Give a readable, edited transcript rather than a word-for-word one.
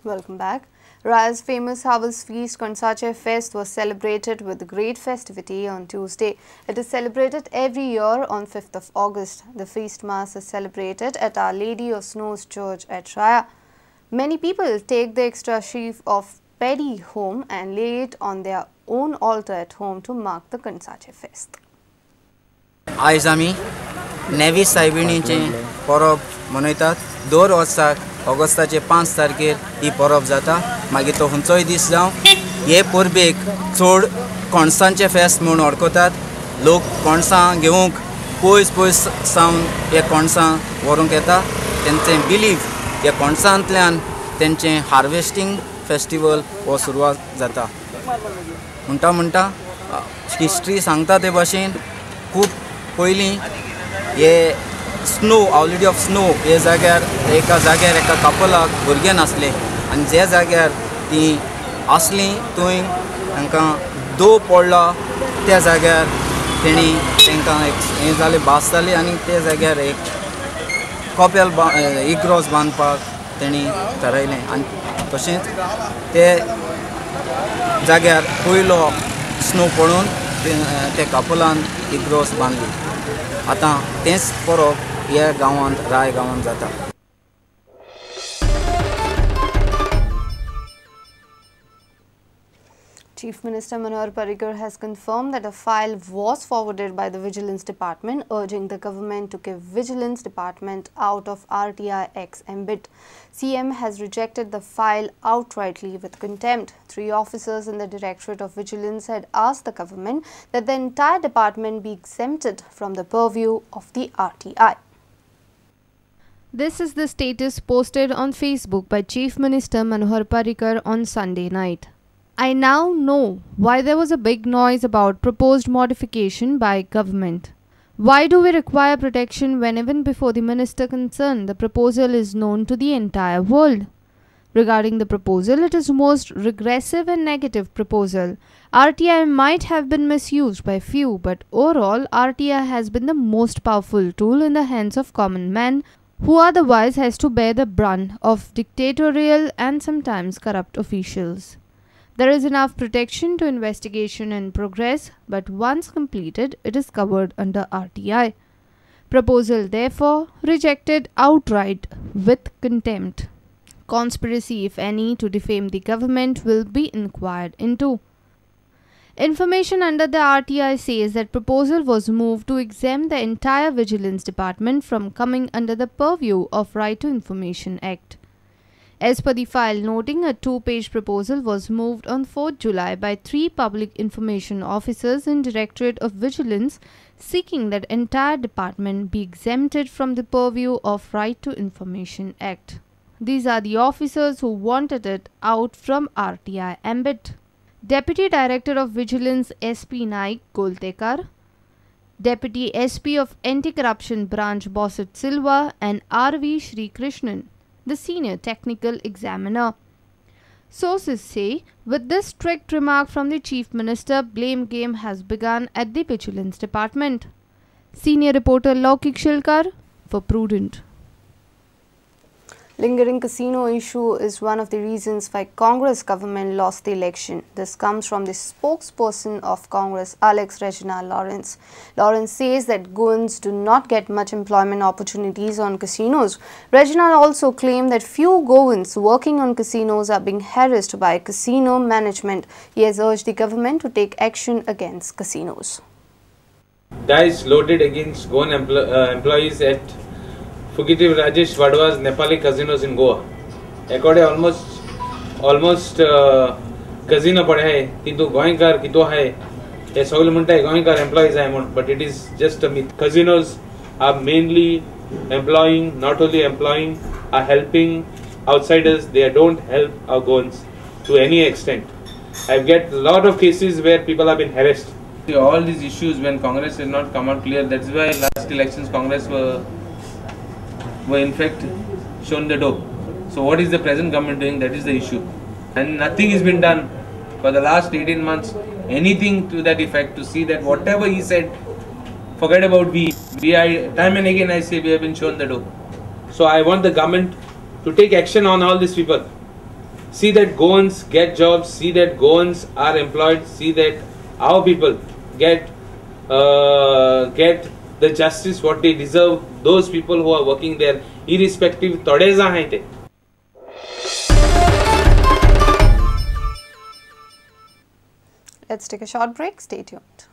Welcome back. Raya's famous Harvest Feast Konsache Fest was celebrated with great festivity on Tuesday. It is celebrated every year on 5th of August. The feast mass is celebrated at Our Lady of Snows Church at Raya. Many people take the extra sheaf of paddy home and lay it on their own altar at home to mark the Konsache Fest. आयज आमी navy सायबिणीचे परब मनयतात. दर वर्साक ऑगस्टाचे 5 तारखेर ही परब जाता. मागीर तो खंयचोय दीस जावं हे परबेक चड कणसांचे फेस्त म्हणून वळखतात. लोक कणसां घेवंक पयस पयस सावन हे कणसां व्हरूंक येता. तेंचें बिलीव हे कणसांतल्यान तेंचें हार्वेस्टिंग फेस्टिवल हो सुरवात जाता. म्हणटा हिस्ट्री सांगता ते भाशेन खूब पयलीं हे स्नो आवर ऑफ स्नो हे जाग्यार एका कपलाक भुरगें नासलें आनी जे जाग्यार तीं आसलीं थंय तांकां दो पडलो. त्या जाग्यार तेणी तांकां एक हें जालें भास जाली आनी त्या जाग्यार एक कपेल इग्रोस बांदपाक तेणी थारायलें आनी तशेंच ते जाग्यार पयलो स्नो पडून ते कपलान इग्रोस बांदली. आतां तेंच परब ह्या गांवांत राय गांवांत जाता. Chief Minister Manohar Parrikar has confirmed that a file was forwarded by the Vigilance Department urging the government to give Vigilance Department out of RTI X ambit. CM has rejected the file outrightly with contempt. 3 officers in the Directorate of Vigilance had asked the government that the entire department be exempted from the purview of the RTI. This is the status posted on Facebook by Chief Minister Manohar Parrikar on Sunday night. I now know why there was a big noise about proposed modification by government. Why do we require protection when even before the minister concerned the proposal is known to the entire world? Regarding the proposal, it is most regressive and negative proposal. RTI might have been misused by few, but overall RTI has been the most powerful tool in the hands of common man who otherwise has to bear the brunt of dictatorial and sometimes corrupt officials. There is enough protection to investigation in progress, but once completed, it is covered under RTI. Proposal therefore rejected outright with contempt. Conspiracy, if any, to defame the government will be inquired into. Information under the RTI says that proposal was moved to exempt the entire Vigilance Department from coming under the purview of Right to Information Act. As per the file noting, a 2-page proposal was moved on 4th July by 3 public information officers in Directorate of Vigilance seeking that entire department be exempted from the purview of Right to Information Act. These are the officers who wanted it out from RTI ambit. Deputy Director of Vigilance SP Naik Goltekar, Deputy SP of Anti-Corruption Branch Bosset Silva and RV Sri Krishnan, the Senior Technical Examiner. Sources say, with this strict remark from the Chief Minister, blame game has begun at the Vigilance Department. Senior reporter Laukik Shilkar for Prudent. Lingering casino issue is one of the reasons why Congress government lost the election. This comes from the spokesperson of Congress, Alex Reginald Lawrence. Lawrence says that Goans do not get much employment opportunities on casinos. Reginald also claimed that few Goans working on casinos are being harassed by casino management. He has urged the government to take action against casinos. Dice loaded against Goan employees at fugitive Rajesh Vadwa's Nepali casinos in Goa. According almost casino पड़े हैं, किंतु गोयंकार कितो है, ये सवाल मुंटा है गोयंकार employees है मुंट, but it is just a myth. Casinos are mainly employing, not only employing, are helping outsiders. They don't help our Goans to any extent. I've get a lot of cases where people have been harassed. All these issues when Congress has not come out clear. That's why last elections Congress were in fact shown the door. So what is the present government doing? That is the issue. And nothing has been done for the last 18 months. Anything to that effect to see that whatever he said, forget about we are, time and again I say we have been shown the door. So I want the government to take action on all these people. see that Goans get jobs, see that Goans are employed, see that our people get the justice what they deserve. Those people who are working there, irrespective todeza haite. Let's take a short break. Stay tuned.